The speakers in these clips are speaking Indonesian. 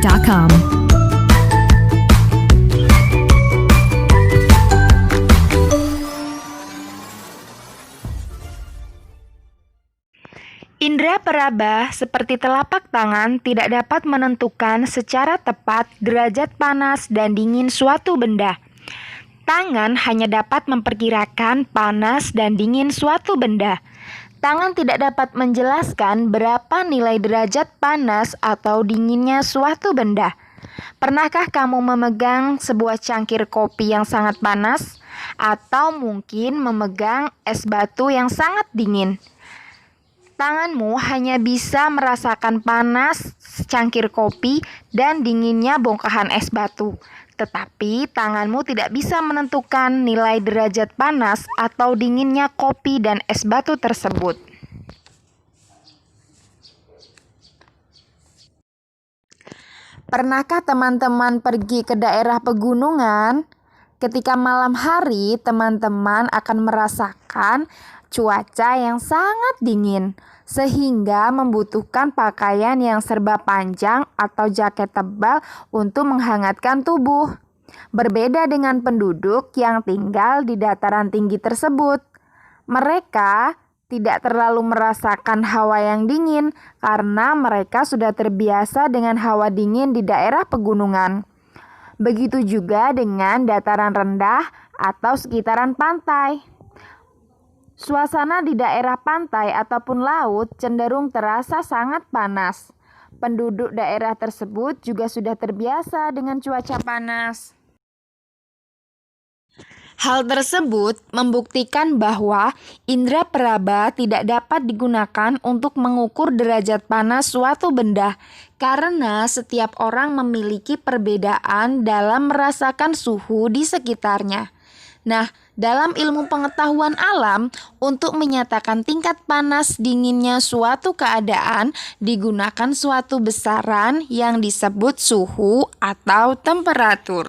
Indonesia.com. Indra peraba seperti telapak tangan tidak dapat menentukan secara tepat derajat panas dan dingin suatu benda. Tangan hanya dapat memperkirakan panas dan dingin suatu benda. Tangan tidak dapat menjelaskan berapa nilai derajat panas atau dinginnya suatu benda. Pernahkah kamu memegang sebuah cangkir kopi yang sangat panas? Atau mungkin memegang es batu yang sangat dingin? Tanganmu hanya bisa merasakan panas secangkir kopi dan dinginnya bongkahan es batu. Tetapi tanganmu tidak bisa menentukan nilai derajat panas atau dinginnya kopi dan es batu tersebut. Pernahkah teman-teman pergi ke daerah pegunungan? Ketika malam hari, teman-teman akan merasakan cuaca yang sangat dingin, sehingga membutuhkan pakaian yang serba panjang atau jaket tebal untuk menghangatkan tubuh. Berbeda dengan penduduk yang tinggal di dataran tinggi tersebut. Mereka tidak terlalu merasakan hawa yang dingin karena mereka sudah terbiasa dengan hawa dingin di daerah pegunungan. Begitu juga dengan dataran rendah atau sekitaran pantai. Suasana di daerah pantai ataupun laut cenderung terasa sangat panas. Penduduk daerah tersebut juga sudah terbiasa dengan cuaca panas. Hal tersebut membuktikan bahwa indera peraba tidak dapat digunakan untuk mengukur derajat panas suatu benda, karena setiap orang memiliki perbedaan dalam merasakan suhu di sekitarnya. Nah, dalam ilmu pengetahuan alam, untuk menyatakan tingkat panas dinginnya suatu keadaan digunakan suatu besaran yang disebut suhu atau temperatur.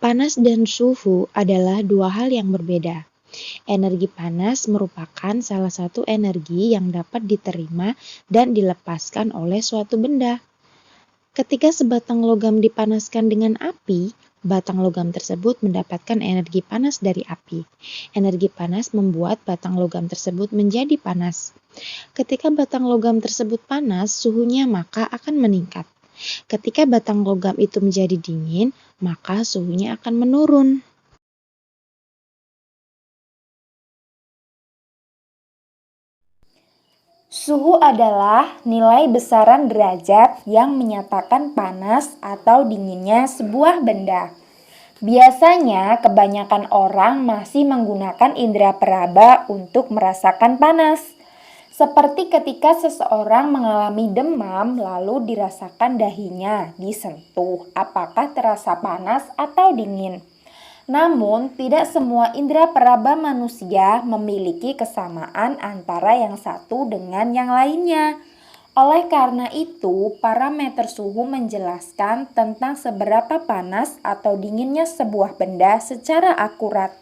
Panas dan suhu adalah dua hal yang berbeda. Energi panas merupakan salah satu energi yang dapat diterima dan dilepaskan oleh suatu benda. Ketika sebatang logam dipanaskan dengan api, batang logam tersebut mendapatkan energi panas dari api. Energi panas membuat batang logam tersebut menjadi panas. Ketika batang logam tersebut panas, suhunya maka akan meningkat. Ketika batang logam itu menjadi dingin, maka suhunya akan menurun. Suhu adalah nilai besaran derajat yang menyatakan panas atau dinginnya sebuah benda. Biasanya kebanyakan orang masih menggunakan indera peraba untuk merasakan panas. Seperti ketika seseorang mengalami demam lalu dirasakan dahinya disentuh, apakah terasa panas atau dingin. Namun, tidak semua indera peraba manusia memiliki kesamaan antara yang satu dengan yang lainnya. Oleh karena itu, parameter suhu menjelaskan tentang seberapa panas atau dinginnya sebuah benda secara akurat.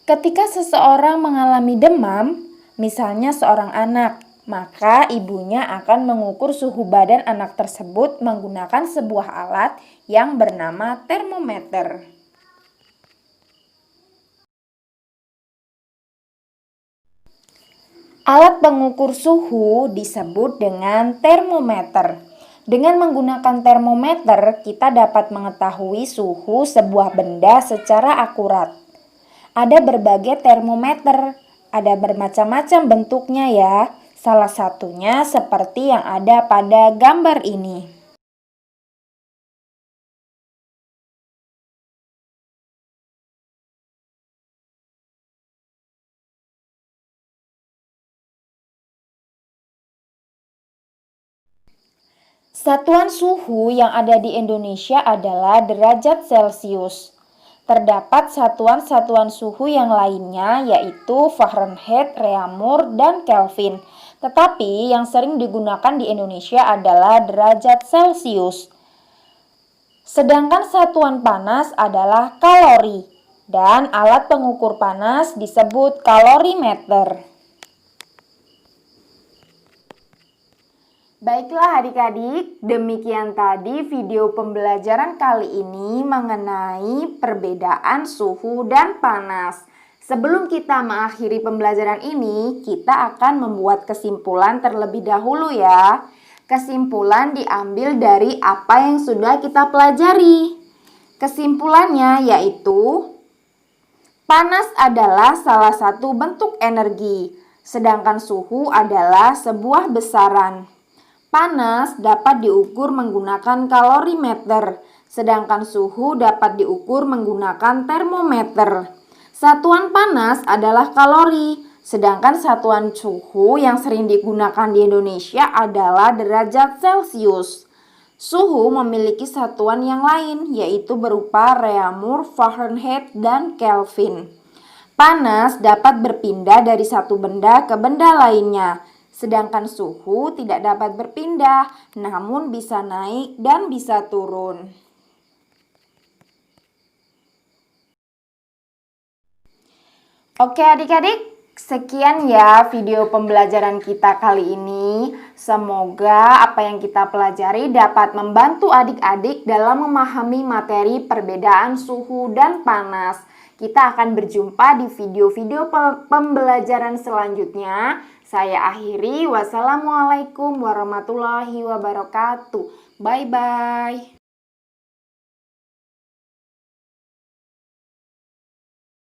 Ketika seseorang mengalami demam, misalnya seorang anak, maka ibunya akan mengukur suhu badan anak tersebut menggunakan sebuah alat yang bernama termometer. Alat pengukur suhu disebut dengan termometer. Dengan menggunakan termometer, kita dapat mengetahui suhu sebuah benda secara akurat. Ada berbagai termometer, ada bermacam-macam bentuknya ya. Salah satunya seperti yang ada pada gambar ini. Satuan suhu yang ada di Indonesia adalah derajat Celcius. Terdapat satuan-satuan suhu yang lainnya yaitu Fahrenheit, Reaumur, dan Kelvin. Tetapi yang sering digunakan di Indonesia adalah derajat Celcius. Sedangkan satuan panas adalah kalori dan alat pengukur panas disebut kalorimeter. Baiklah adik-adik, demikian tadi video pembelajaran kali ini mengenai perbedaan suhu dan panas. Sebelum kita mengakhiri pembelajaran ini, kita akan membuat kesimpulan terlebih dahulu ya. Kesimpulan diambil dari apa yang sudah kita pelajari. Kesimpulannya yaitu, panas adalah salah satu bentuk energi, sedangkan suhu adalah sebuah besaran. Panas dapat diukur menggunakan kalorimeter, sedangkan suhu dapat diukur menggunakan termometer. Satuan panas adalah kalori, sedangkan satuan suhu yang sering digunakan di Indonesia adalah derajat Celcius. Suhu memiliki satuan yang lain, yaitu berupa Reaumur, Fahrenheit, dan Kelvin. Panas dapat berpindah dari satu benda ke benda lainnya, sedangkan suhu tidak dapat berpindah, namun bisa naik dan bisa turun. Oke adik-adik, sekian ya video pembelajaran kita kali ini. Semoga apa yang kita pelajari dapat membantu adik-adik dalam memahami materi perbedaan suhu dan panas. Kita akan berjumpa di video-video pembelajaran selanjutnya. Saya akhiri, wassalamualaikum warahmatullahi wabarakatuh. Bye-bye.